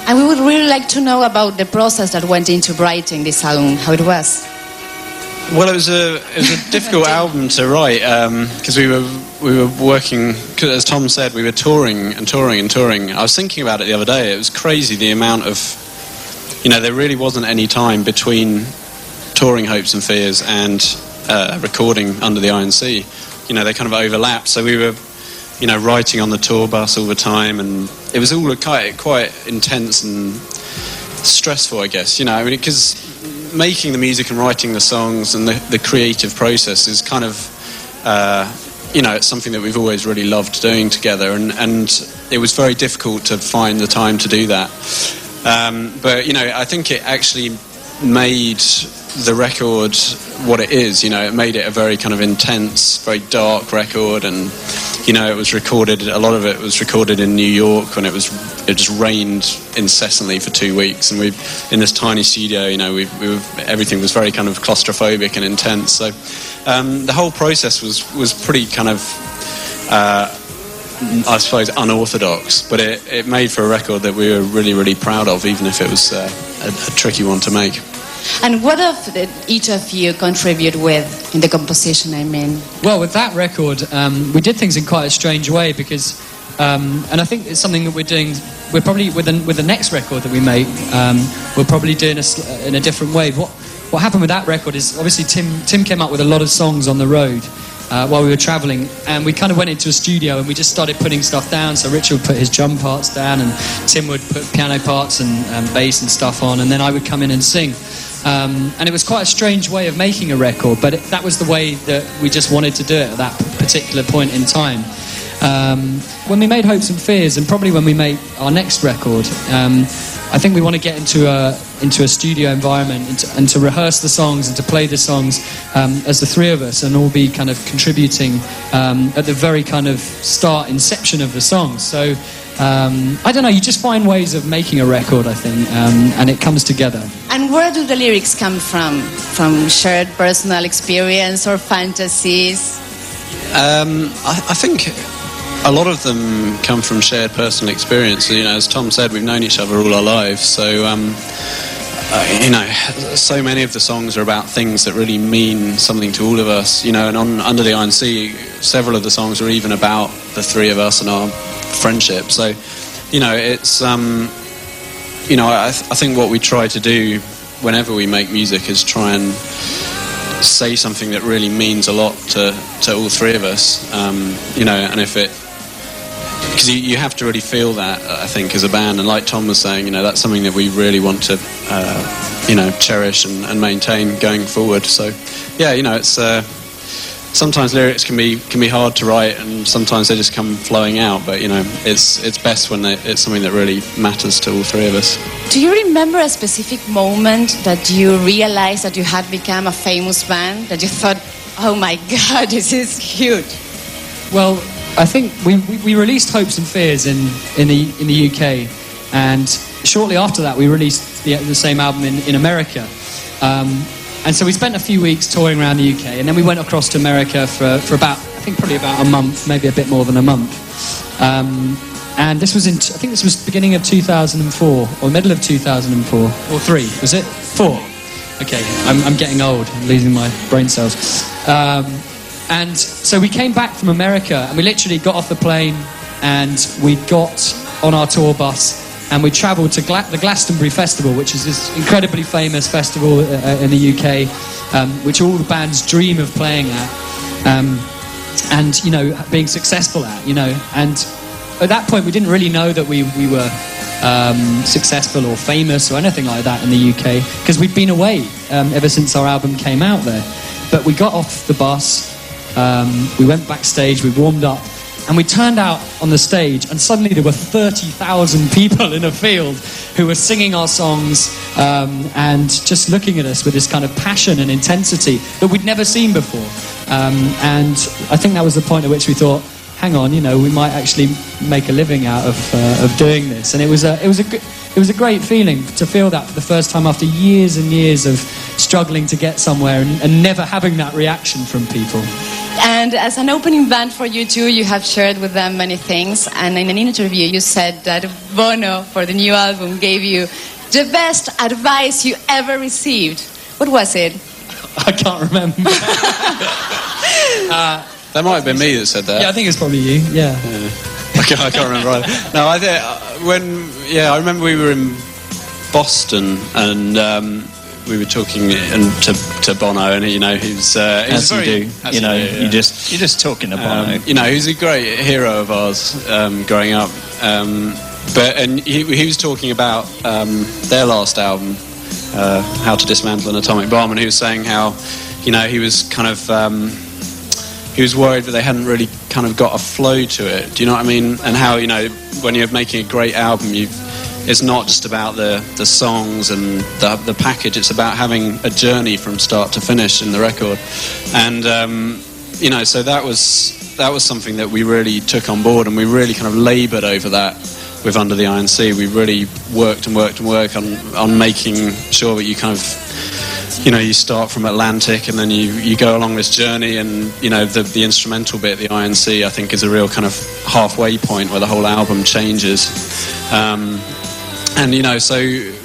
And we would really like to know about the process that went into writing this album, how it was. Well, it was a difficult album to write because we were working. Cause as Tom said, we were touring. I was thinking about it the other day. It was crazy the amount of, there really wasn't any time between touring Hopes and Fears and recording Under the Iron Sea. They kind of overlapped. So we were, writing on the tour bus all the time, and it was all quite intense and stressful, I guess. Because making the music and writing the songs and the creative process is kind of, it's something that we've always really loved doing together, and it was very difficult to find the time to do that. But, I think it actually made the record what it is. It made it a very kind of intense, very dark record, and it was recorded, a lot of it was recorded in New York when it just rained incessantly for 2 weeks, and we in this tiny studio, everything was very kind of claustrophobic and intense. So the whole process was pretty kind of I suppose unorthodox, but it made for a record that we were really, really proud of, even if it was a tricky one to make. And what did each of you contribute with in the composition, I mean? Well, with that record, we did things in quite a strange way because, and I think it's something that we're probably, with the next record that we make, we're probably doing in a different way. What happened with that record is, obviously Tim came up with a lot of songs on the road while we were travelling, and we kind of went into a studio and we just started putting stuff down. So Richard would put his drum parts down, and Tim would put piano parts and bass and stuff on, and then I would come in and sing. And it was quite a strange way of making a record, but that was the way that we just wanted to do it at that particular point in time. When we made Hopes and Fears, and probably when we make our next record, I think we want to get into a studio environment and to rehearse the songs and to play the songs as the three of us, and all be kind of contributing at the very kind of inception of the songs. So I don't know, you just find ways of making a record, I think, and it comes together. And where do the lyrics come from? From shared personal experience or fantasies? I think a lot of them come from shared personal experience. As Tom said, we've known each other all our lives, so so many of the songs are about things that really mean something to all of us. And on Under the Iron Sea, several of the songs are even about the three of us and our friendship. So, it's I think what we try to do whenever we make music is try and say something that really means a lot to all three of us. And if it, because you have to really feel that, I think, as a band, and like Tom was saying, that's something that we really want to cherish and maintain going forward. So it's sometimes lyrics can be hard to write, and sometimes they just come flowing out, but it's best when it's something that really matters to all three of us. Do you remember a specific moment that you realized that you had become a famous band, that you thought, oh my god, this is huge? Well, I think we released Hopes and Fears in the UK, and shortly after that we released the same album in America. And so we spent a few weeks touring around the UK, and then we went across to America for about, I think probably about a month, maybe a bit more than a month. And this was I think this was beginning of 2004, or middle of 2004, or 3, was it? 4. Okay, I'm getting old, I'm losing my brain cells. And so we came back from America, and we literally got off the plane, and we got on our tour bus, and we travelled to the Glastonbury Festival, which is this incredibly famous festival in the UK, which all the bands dream of playing at, and being successful at, and at that point we didn't really know that we were successful or famous or anything like that in the UK, because we'd been away ever since our album came out there. But we got off the bus, we went backstage, we warmed up, and we turned out on the stage, and suddenly there were 30,000 people in a field who were singing our songs and just looking at us with this kind of passion and intensity that we'd never seen before. And I think that was the point at which we thought, hang on, we might actually make a living out of doing this. And it was a great feeling to feel that for the first time after years and years of struggling to get somewhere and never having that reaction from people. And as an opening band for U2, you have shared with them many things. And in an interview, you said that Bono, for the new album, gave you the best advice you ever received. What was it? I can't remember. That might have been me that said that. Yeah, I think it's probably you. Yeah. I can't remember either. No, I think I remember we were in Boston and we were talking to Bono, and he was as very, you do. as you do, You're just talking to Bono. He's a great hero of ours growing up. But he was talking about their last album, How to Dismantle an Atomic Bomb, and he was saying how he was kind of he was worried that they hadn't really kind of got a flow to it. Do you know what I mean? And how when you're making a great album, it's not just about the songs and the package. It's about having a journey from start to finish in the record. And so that was something that we really took on board, and we really kind of laboured over that with Under the Iron Sea. We really worked on making sure that you kind of you start from Atlantic and then you go along this journey, and the instrumental bit, the Iron Sea, I think is a real kind of halfway point where the whole album changes. So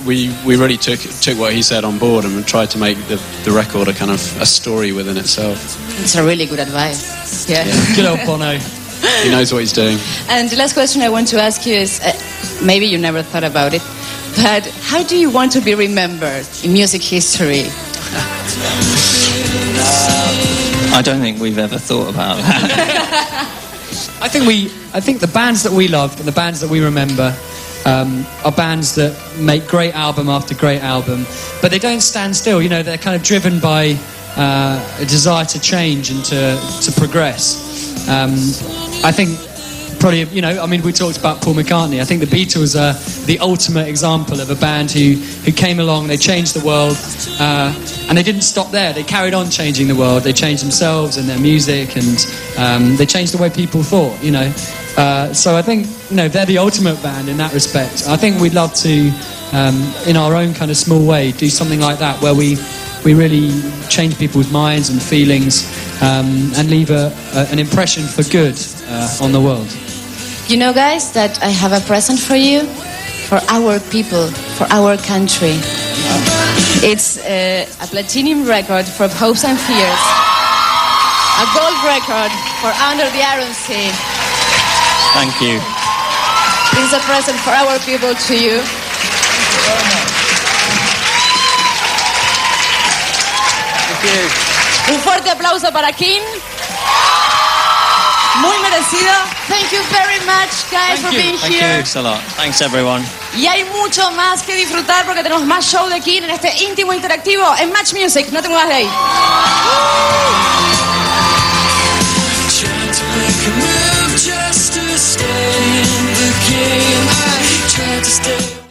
we really took what he said on board and tried to make the record a kind of a story within itself. It's a really good advice. Yeah. Good old Bono. He knows what he's doing. And the last question I want to ask you is, maybe you never thought about it, but how do you want to be remembered in music history? I don't think we've ever thought about that. I think the bands that we loved and the bands that we remember are bands that make great album after great album, but they don't stand still. They're kind of driven by a desire to change and to progress. I think probably, we talked about Paul McCartney. I think the Beatles are the ultimate example of a band who came along, they changed the world, and they didn't stop there. They carried on changing the world. They changed themselves and their music, and they changed the way people thought, So I think, they're the ultimate band in that respect. I think we'd love to, in our own kind of small way, do something like that where we really change people's minds and feelings, and leave an impression for good on the world. Guys, that I have a present for you, for our people, for our country. It's a platinum record for Hopes and Fears, a gold record for Under the Iron Sea. Thank you. This is a present for our people to you. Un fuerte aplauso para Keane. Muy merecido. Thank you very much, guys, for being here. Thanks a lot. Thanks, everyone. Y hay mucho más que disfrutar porque tenemos más show de Keane en este íntimo interactivo en Match Music. No te muevas de ahí. Trying to make a move just to stay in the game. I tried to stay